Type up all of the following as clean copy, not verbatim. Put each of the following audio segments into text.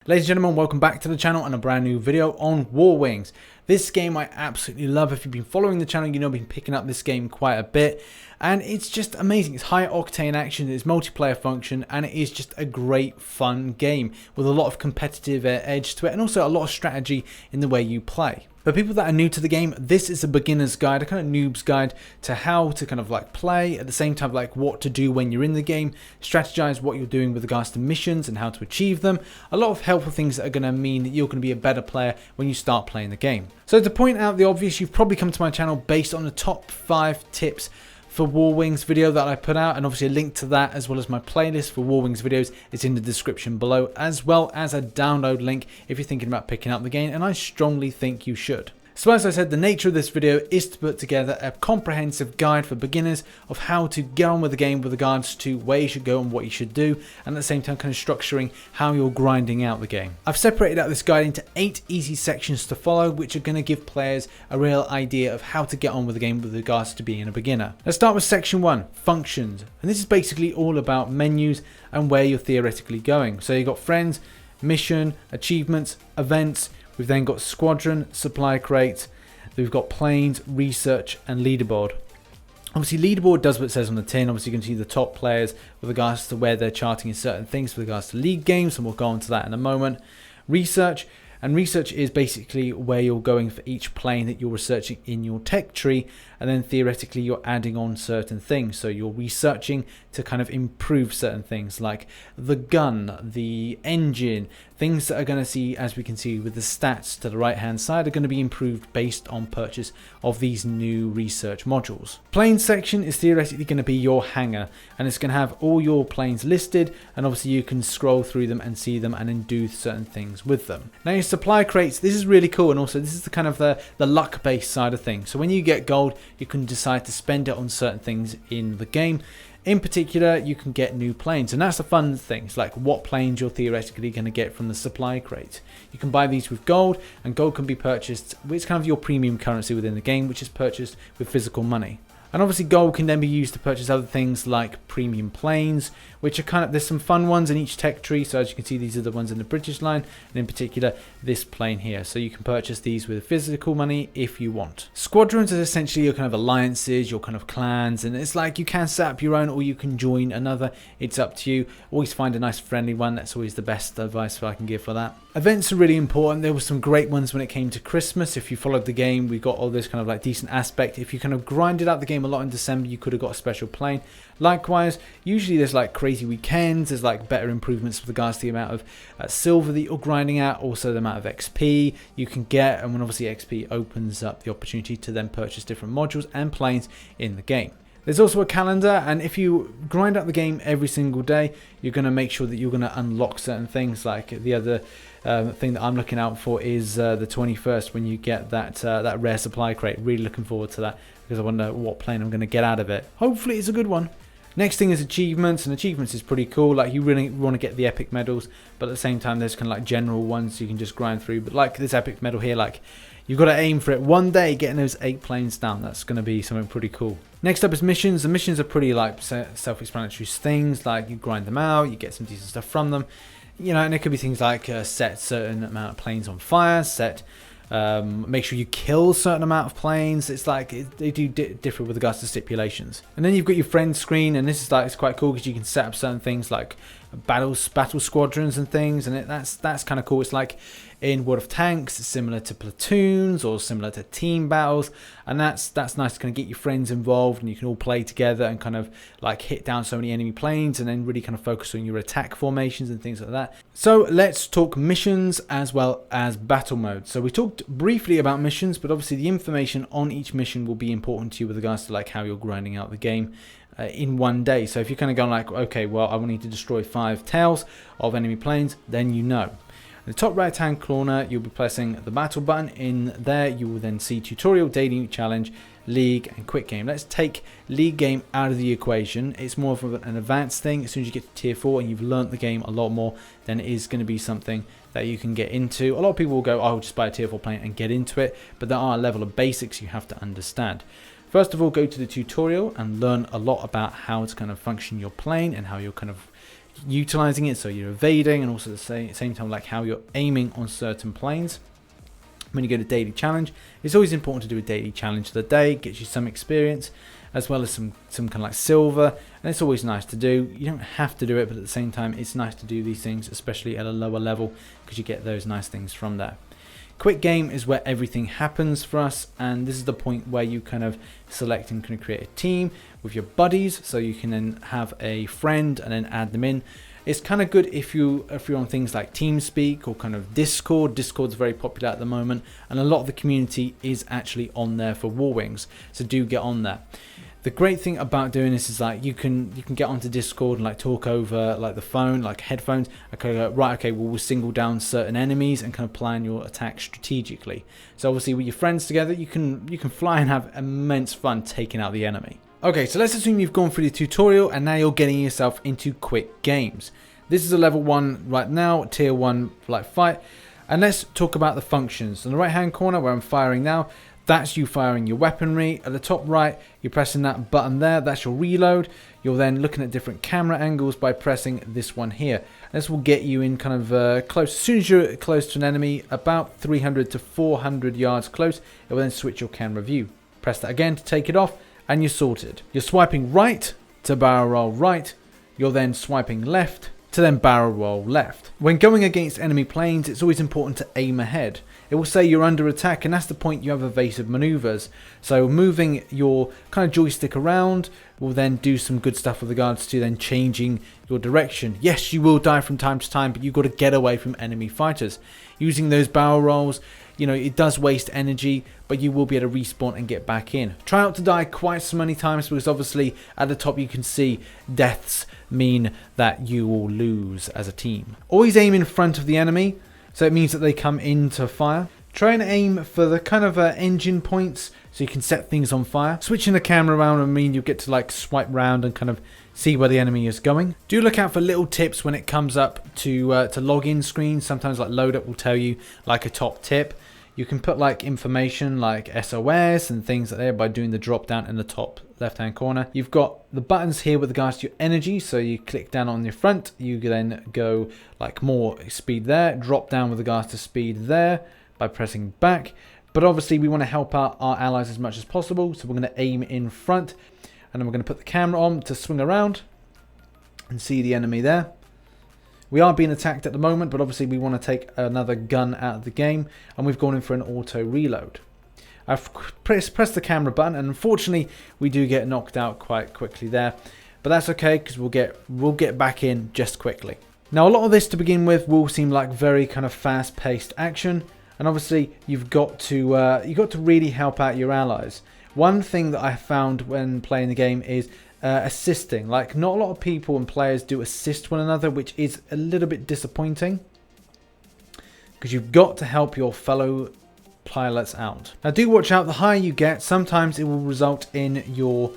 Ladies and gentlemen, welcome back to the channel and a brand new video on War Wings. This game I absolutely love. If you've been following the channel, you know I've been picking up this game quite a bit. And it's just amazing. It's high octane action, it's multiplayer function, and it is just a great fun game with a lot of competitive edge to it and also a lot of strategy in the way you play. For people that are new to the game, this is a beginner's guide, a kind of noob's guide to how to kind of like play, at the same time like what to do when you're in the game, strategize what you're doing with regards to missions and how to achieve them. A lot of helpful things that are going to mean that you're going to be a better player when you start playing the game. So to point out the obvious, you've probably come to my channel based on the top 5 tips for War Wings video that I put out, and obviously a link to that as well as my playlist for War Wings videos is in the description below, as well as a download link if you're thinking about picking up the game, and I strongly think you should. So as I said, the nature of this video is to put together a comprehensive guide for beginners of how to get on with the game with regards to where you should go and what you should do, and at the same time kind of structuring how you're grinding out the game. I've separated out this guide into 8 easy sections to follow, which are going to give players a real idea of how to get on with the game with regards to being a beginner. Let's start with section 1, functions. And this is basically all about menus and where you're theoretically going. So you've got friends, mission, achievements, events. We've then got squadron, supply crate, we've got planes, research, and leaderboard. Obviously, leaderboard does what it says on the tin. Obviously, you can see the top players with regards to where they're charting in certain things with regards to league games, and we'll go on to that in a moment. Research, and research is basically where you're going for each plane that you're researching in your tech tree, and then theoretically you're adding on certain things. So you're researching to kind of improve certain things like the gun, the engine, things that are going to see, as we can see with the stats to the right hand side, are going to be improved based on purchase of these new research modules. Plane section is theoretically going to be your hangar, and it's going to have all your planes listed, and obviously you can scroll through them and see them and then do certain things with them. Now your supply crates, this is really cool, and also this is the kind of the luck based side of things. So when you get gold, you can decide to spend it on certain things in the game. In particular, you can get new planes, and that's the fun things, like what planes you're theoretically going to get from the supply crate. You can buy these with gold, and gold can be purchased, it's kind of your premium currency within the game, which is purchased with physical money. And obviously gold can then be used to purchase other things like premium planes, which are kind of, there's some fun ones in each tech tree. So as you can see, these are the ones in the British line, and in particular this plane here. So you can purchase these with physical money if you want. Squadrons is essentially your kind of alliances, your kind of clans, and it's like you can set up your own or you can join another. It's up to you. Always find a nice friendly one. That's always the best advice I can give for that. Events are really important. There were some great ones when it came to Christmas. If you followed the game, we got all this kind of like decent aspect. If you kind of grinded out the game a lot in December, you could have got a special plane. Likewise, usually there's like crazy weekends, there's like better improvements with regards to the amount of silver that you're grinding out, also the amount of XP you can get, and when obviously XP opens up the opportunity to then purchase different modules and planes in the game. There's also a calendar, and if you grind out the game every single day, you're going to make sure that you're going to unlock certain things. Like the other thing that I'm looking out for is the 21st, when you get that rare supply crate. Really looking forward to that, because I wonder what plane I'm going to get out of it. Hopefully it's a good one. Next thing is achievements, and achievements is pretty cool. Like you really want to get the epic medals, but at the same time there's kind of like general ones you can just grind through. But like this epic medal here, like you've got to aim for it one day, getting those 8 planes down. That's going to be something pretty cool. Next up is missions. The missions are pretty like self-explanatory things. Like you grind them out, you get some decent stuff from them. You know, and it could be things like set certain amount of planes on fire, make sure you kill a certain amount of planes. It's like they do differ with regards to stipulations. And then you've got your friends screen, and this is like, it's quite cool because you can set up certain things like battle squadrons and things, and that's kind of cool. It's like in World of Tanks, it's similar to platoons or similar to team battles, and that's nice to kind of get your friends involved, and you can all play together and kind of like hit down so many enemy planes, and then really kind of focus on your attack formations and things like that. So let's talk missions as well as battle mode. So we talked briefly about missions, but obviously the information on each mission will be important to you with regards to like how you're grinding out the game in one day. So if you're kind of going like, okay, well, I will need to destroy 5 tails of enemy planes, then you know. In the top right hand corner, you'll be pressing the battle button. In there, you will then see tutorial, daily challenge, league, and quick game. Let's take league game out of the equation. It's more of an advanced thing. As soon as you get to tier 4 and you've learnt the game a lot more, then it is going to be something that you can get into. A lot of people will go, oh, I'll just buy a tier 4 plane and get into it, but there are a level of basics you have to understand. First of all, go to the tutorial and learn a lot about how to kind of function your plane and how you're kind of utilizing it, so you're evading, and also at the same time like how you're aiming on certain planes. When you go to daily challenge, it's always important to do a daily challenge of the day. It gets you some experience as well as some kind of like silver, and it's always nice to do. You don't have to do it, but at the same time it's nice to do these things, especially at a lower level, because you get those nice things from there. Quick game is where everything happens for us, and this is the point where you kind of select and can create a team with your buddies, so you can then have a friend and then add them in. It's kind of good if you're on things like TeamSpeak or kind of Discord. Discord's very popular at the moment, and a lot of the community is actually on there for War Wings, so do get on there. The great thing about doing this is like you can get onto Discord and like talk over like the phone, like headphones. Okay, right, okay, well, we'll single down certain enemies and kind of plan your attack strategically. So obviously with your friends together, you can fly and have immense fun taking out the enemy. Okay, so let's assume you've gone through the tutorial and now you're getting yourself into quick games. This is a level 1 right now, tier 1 like fight. And let's talk about the functions. In the right hand corner where I'm firing now, that's you firing your weaponry. At the top right, you're pressing that button there, that's your reload. You're then looking at different camera angles by pressing this one here. This will get you in kind of close. As soon as you're close to an enemy, about 300 to 400 yards close, it will then switch your camera view. Press that again to take it off, and you're sorted. You're swiping right to barrel roll right. You're then swiping left to then barrel roll left. When going against enemy planes, it's always important to aim ahead. It will say you're under attack, and that's the point you have evasive maneuvers. So moving your kind of joystick around will then do some good stuff with regards to then changing your direction. Yes, you will die from time to time, but you've got to get away from enemy fighters. Using those barrel rolls, you know, it does waste energy, but you will be able to respawn and get back in. Try not to die quite so many times, because obviously at the top you can see deaths mean that you will lose as a team. Always aim in front of the enemy, so it means that they come into fire. Try and aim for the kind of engine points, so you can set things on fire. Switching the camera around will mean you'll get to like swipe round and kind of see where the enemy is going. Do look out for little tips when it comes up to login screens. Sometimes like Loadout will tell you like a top tip. You can put like information like SOS and things like that by doing the drop down in the top left hand corner. You've got the buttons here with regards to your energy, so you click down on your front, you then go like more speed there, drop down with regards to speed there by pressing back. But obviously we want to help out our allies as much as possible, so we're going to aim in front, and then we're going to put the camera on to swing around and see the enemy there. We are being attacked at the moment, but obviously we want to take another gun out of the game, and we've gone in for an auto reload. I've pressed the camera button, and unfortunately we do get knocked out quite quickly there, but that's okay because we'll get back in just quickly. Now a lot of this to begin with will seem like very kind of fast-paced action, and obviously you've got to really help out your allies. One thing that I found when playing the game is assisting. Like, not a lot of people and players do assist one another, which is a little bit disappointing, because you've got to help your fellow pilots out. Now do watch out, the higher you get, sometimes it will result in your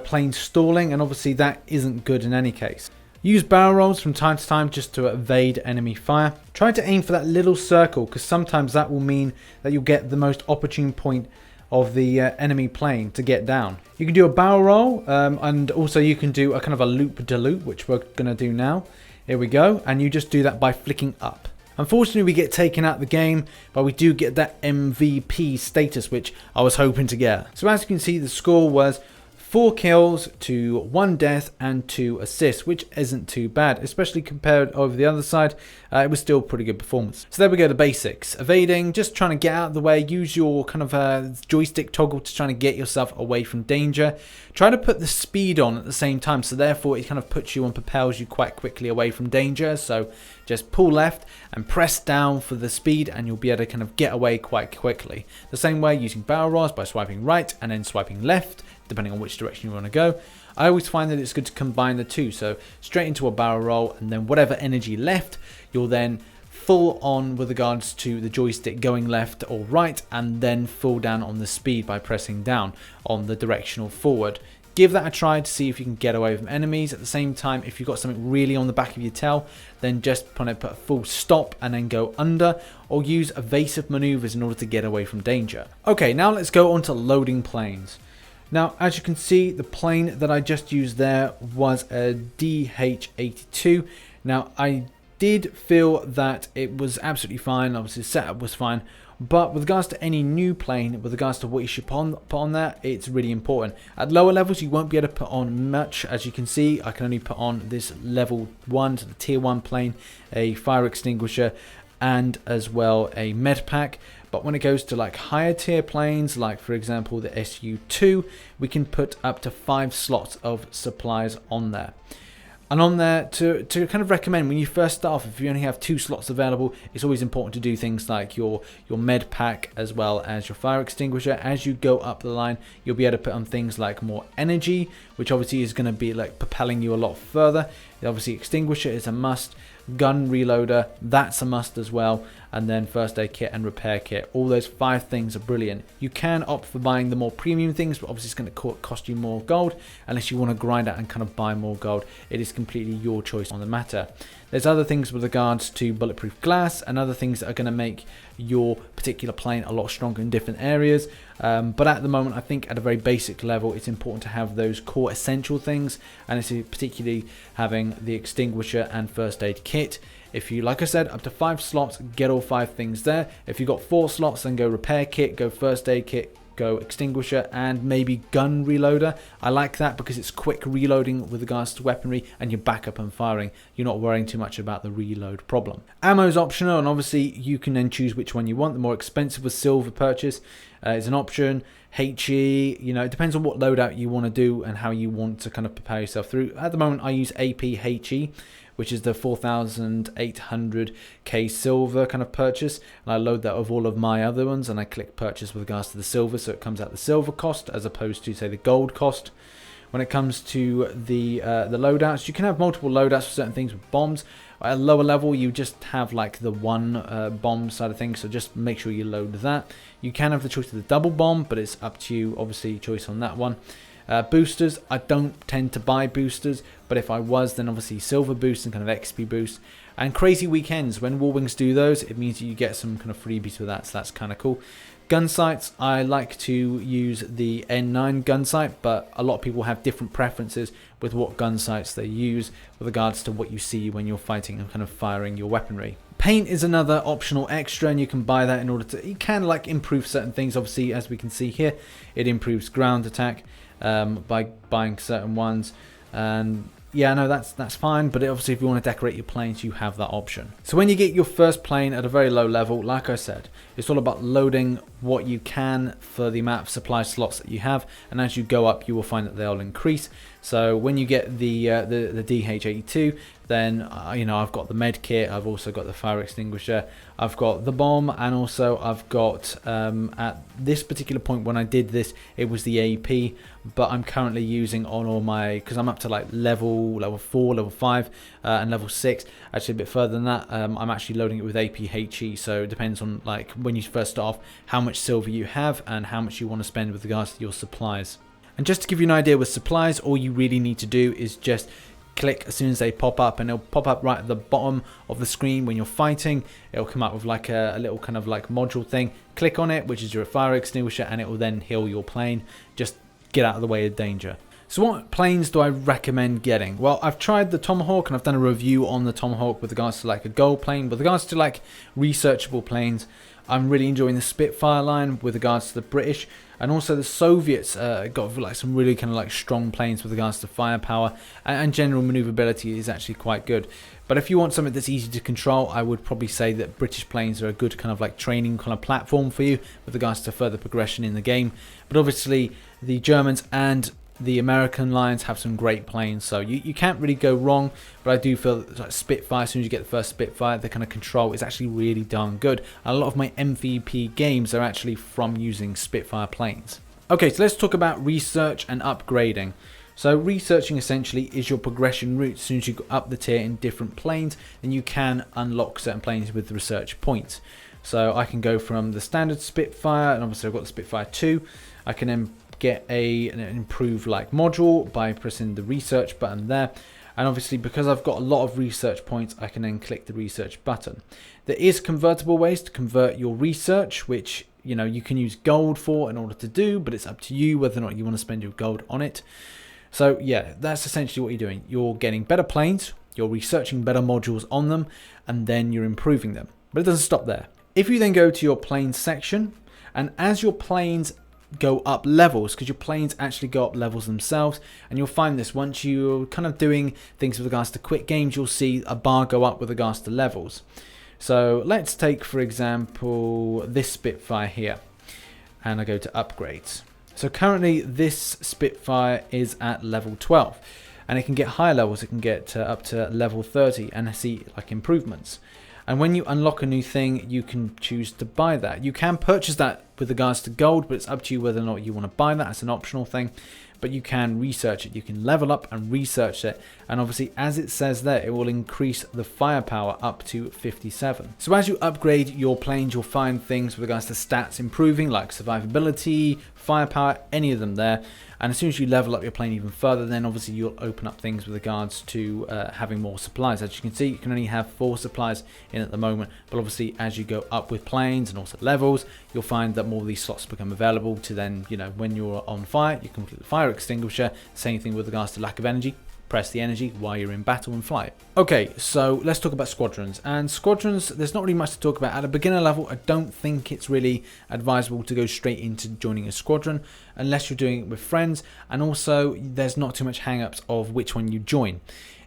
plane stalling, and obviously that isn't good in any case. Use barrel rolls from time to time just to evade enemy fire. Try to aim for that little circle, because sometimes that will mean that you'll get the most opportune point of the enemy plane to get down. You can do a barrel roll, and also you can do a kind of a loop-de-loop, which we're going to do now. Here we go, and you just do that by flicking up. Unfortunately, we get taken out the game, but we do get that MVP status, which I was hoping to get. So as you can see, the score was 4 kills to 1 death and 2 assists, which isn't too bad, especially compared over the other side. It was still pretty good performance. So there we go, the basics. Evading, just trying to get out of the way, use your kind of joystick toggle to try to get yourself away from danger. Try to put the speed on at the same time, so therefore it kind of puts you and propels you quite quickly away from danger. So just pull left and press down for the speed, and you'll be able to kind of get away quite quickly. The same way using barrel rolls by swiping right and then swiping left, depending on which direction you want to go. I always find that it's good to combine the two, so straight into a barrel roll, and then whatever energy left, you'll then full on with regards to the joystick going left or right, and then full down on the speed by pressing down on the directional forward. Give that a try to see if you can get away from enemies. At the same time, if you've got something really on the back of your tail, then just put a full stop and then go under, or use evasive maneuvers in order to get away from danger. Okay, now let's go on to loading planes. Now, as you can see, the plane that I just used there was a DH82. Now, I did feel that it was absolutely fine. Obviously, the setup was fine. But with regards to any new plane, with regards to what you should put on there, it's really important. At lower levels, you won't be able to put on much. As you can see, I can only put on this level 1, so the tier 1 plane, a fire extinguisher, and as well a med pack. But when it goes to like higher tier planes, like for example the SU2, we can put up to 5 slots of supplies on there. And on there, to kind of recommend, when you first start off, if you only have 2 slots available, it's always important to do things like your med pack as well as your fire extinguisher. As you go up the line, you'll be able to put on things like more energy, which obviously is going to be like propelling you a lot further. Obviously, extinguisher is a must. Gun reloader, that's a must as well. And then first aid kit and repair kit. All those 5 things are brilliant. You can opt for buying the more premium things, but obviously it's going to cost you more gold. Unless you want to grind out and kind of buy more gold, it is completely your choice on the matter. There's other things with regards to bulletproof glass and other things that are going to make your particular plane a lot stronger in different areas. But at the moment, I think at a very basic level, it's important to have those core essential things, and it's particularly having the extinguisher and first aid kit. If you, like I said, up to 5 slots, get all 5 things there. If you've got 4 slots, then go repair kit, go first aid kit, go extinguisher, and maybe gun reloader. I like that because it's quick reloading with regards to weaponry, and you're back up and firing. You're not worrying too much about the reload problem. Ammo is optional, and obviously you can then choose which one you want. The more expensive with silver purchase is an option. HE, you know, it depends on what loadout you want to do and how you want to kind of prepare yourself through. At the moment, I use APHE, which is the 4,800k silver kind of purchase, and I load that with all of my other ones, and I click purchase with regards to the silver, so it comes out the silver cost as opposed to, say, the gold cost. When it comes to the loadouts, you can have multiple loadouts for certain things with bombs. At a lower level, you just have like the one bomb side of things, so just make sure you load that. You can have the choice of the double bomb, but it's up to you, obviously, choice on that one. Boosters, I don't tend to buy boosters, but if I was, then obviously silver boost and kind of XP boost. And crazy weekends, when Warwings do those, it means you get some kind of freebies with that, so that's kind of cool. Gun sights, I like to use the N9 gun sight, but a lot of people have different preferences with what gun sights they use with regards to what you see when you're fighting and kind of firing your weaponry. Paint is another optional extra, and you can buy that in order to, you can like improve certain things. Obviously, as we can see here, it improves ground attack by buying certain ones, and yeah, no, that's fine, but obviously if you want to decorate your planes, you have that option. So when you get your first plane at a very low level, like I said, it's all about loading what you can for the amount of supply slots that you have, and as you go up, you will find that they'll increase. So when you get the DH82, then you know, I've got the med kit, I've also got the fire extinguisher, I've got the bomb, and also I've got at this particular point when I did this, it was the AP, but I'm currently using on all my, because I'm up to like level 4, level 5, and level 6, actually a bit further than that. I'm actually loading it with APHE, so it depends on like when you first start off how much silver you have and how much you want to spend with regards to your supplies. And just to give you an idea with supplies, all you really need to do is just click as soon as they pop up, and it'll pop up right at the bottom of the screen when you're fighting. It'll come up with like a little kind of like module thing. Click on it, which is your fire extinguisher, and it will then heal your plane. Just get out of the way of danger. So what planes do I recommend getting? Well, I've tried the Tomahawk, and I've done a review on the Tomahawk with regards to like a gold plane. With regards to like researchable planes, I'm really enjoying the Spitfire line with regards to the British, and also the Soviets got like some really kind of like strong planes with regards to firepower, and general maneuverability is actually quite good. But if you want something that's easy to control, I would probably say that British planes are a good kind of like training kind of platform for you with regards to further progression in the game. But obviously the Germans and the American lines have some great planes, so you can't really go wrong. But I do feel that like Spitfire, as soon as you get the first Spitfire, the kind of control is actually really darn good. And a lot of my MVP games are actually from using Spitfire planes. Okay, so let's talk about research and upgrading. So researching essentially is your progression route. As soon as you go up the tier in different planes, then you can unlock certain planes with research points. So I can go from the standard Spitfire, and obviously I've got the Spitfire 2. I can then get an improved like module by pressing the research button there, and obviously because I've got a lot of research points, I can then click the research button. There is convertible ways to convert your research, which you know, you can use gold for in order to do, but it's up to you whether or not you want to spend your gold on it. So yeah, that's essentially what you're doing. You're getting better planes, you're researching better modules on them, and then you're improving them. But it doesn't stop there. If you then go to your planes section, and as your planes go up levels, because your planes actually go up levels themselves, and you'll find this once you're kind of doing things with regards to quick games, you'll see a bar go up with regards to levels. So let's take, for example, this Spitfire here, and I go to upgrades. So currently this Spitfire is at level 12, and it can get higher levels. It can get up to level 30, and I see like improvements. And when you unlock a new thing, you can choose to buy that. You can purchase that with regards to gold, but it's up to you whether or not you want to buy that. It's an optional thing, but you can research it. You can level up and research it. And obviously, as it says there, it will increase the firepower up to 57. So as you upgrade your planes, you'll find things with regards to stats improving, like survivability, firepower, any of them there. And as soon as you level up your plane even further, then obviously you'll open up things with regards to having more supplies. As you can see, you can only have 4 supplies in at the moment, but obviously as you go up with planes and also levels, you'll find that more of these slots become available to then, you know, when you're on fire, you can complete the fire extinguisher. Same thing with regards to lack of energy. Press the energy while you're in battle and fly it. Okay, so let's talk about squadrons. And squadrons, there's not really much to talk about. At a beginner level, I don't think it's really advisable to go straight into joining a squadron unless you're doing it with friends. And also, there's not too much hang-ups of which one you join.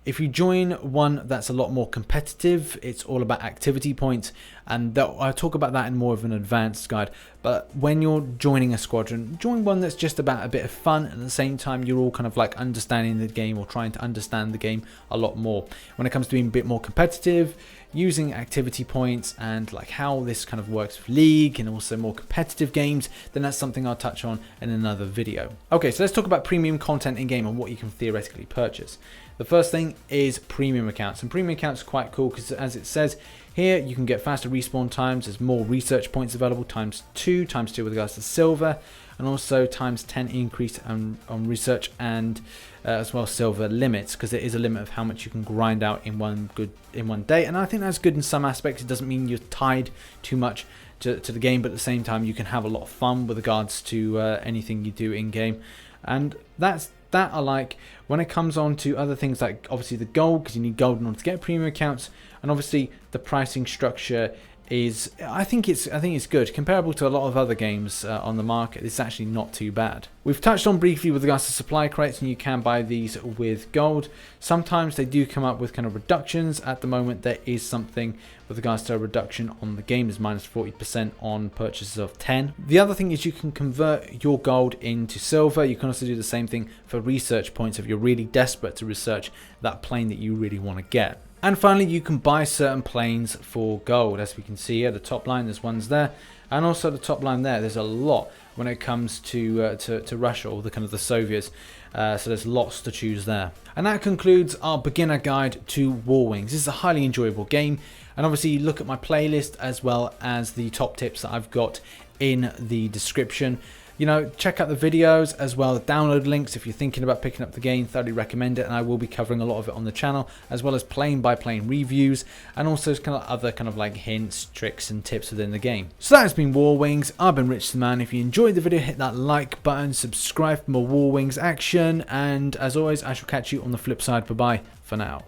If you join one that's a lot more competitive, it's all about activity points, and I'll talk about that in more of an advanced guide. But when you're joining a squadron, join one that's just about a bit of fun, and at the same time you're all kind of like understanding the game or trying to understand the game a lot more. When it comes to being a bit more competitive, using activity points and like how this kind of works with League and also more competitive games, then that's something I'll touch on in another video. Okay, so let's talk about premium content in game and what you can theoretically purchase. The first thing is premium accounts, and premium accounts are quite cool because as it says here, you can get faster respawn times, there's more research points available, times 2 with regards to silver, and also times 10 increase on research, and as well silver limits, because there is a limit of how much you can grind out in one day. And I think that's good in some aspects. It doesn't mean you're tied too much to the game, but at the same time you can have a lot of fun with regards to anything you do in game, and that I like. When it comes on to other things like obviously the gold, because you need gold in order to get premium accounts, and obviously the pricing structure is, I think it's good, comparable to a lot of other games on the market. It's actually not too bad. We've touched on briefly with regards to supply crates, and you can buy these with gold. Sometimes they do come up with kind of reductions. At the moment there is something with regards to a reduction on the game, is minus 40% on purchases of 10. The other thing is you can convert your gold into silver. You can also do the same thing for research points if you're really desperate to research that plane that you really want to get. And finally, you can buy certain planes for gold. As we can see here, the top line, there's ones there, and also the top line there. There's a lot when it comes to Russia, or the kind of the Soviets. So there's lots to choose there. And that concludes our beginner guide to War Wings. This is a highly enjoyable game, and obviously look at my playlist as well as the top tips that I've got in the description. You know, check out the videos as well, the download links if you're thinking about picking up the game. Thoroughly recommend it, and I will be covering a lot of it on the channel, as well as plane by plane reviews, and also kind of other kind of like hints, tricks and tips within the game. So that has been War Wings. I've been Rich the Man. If you enjoyed the video, hit that like button, subscribe for more War Wings action, and as always, I shall catch you on the flip side. Bye bye for now.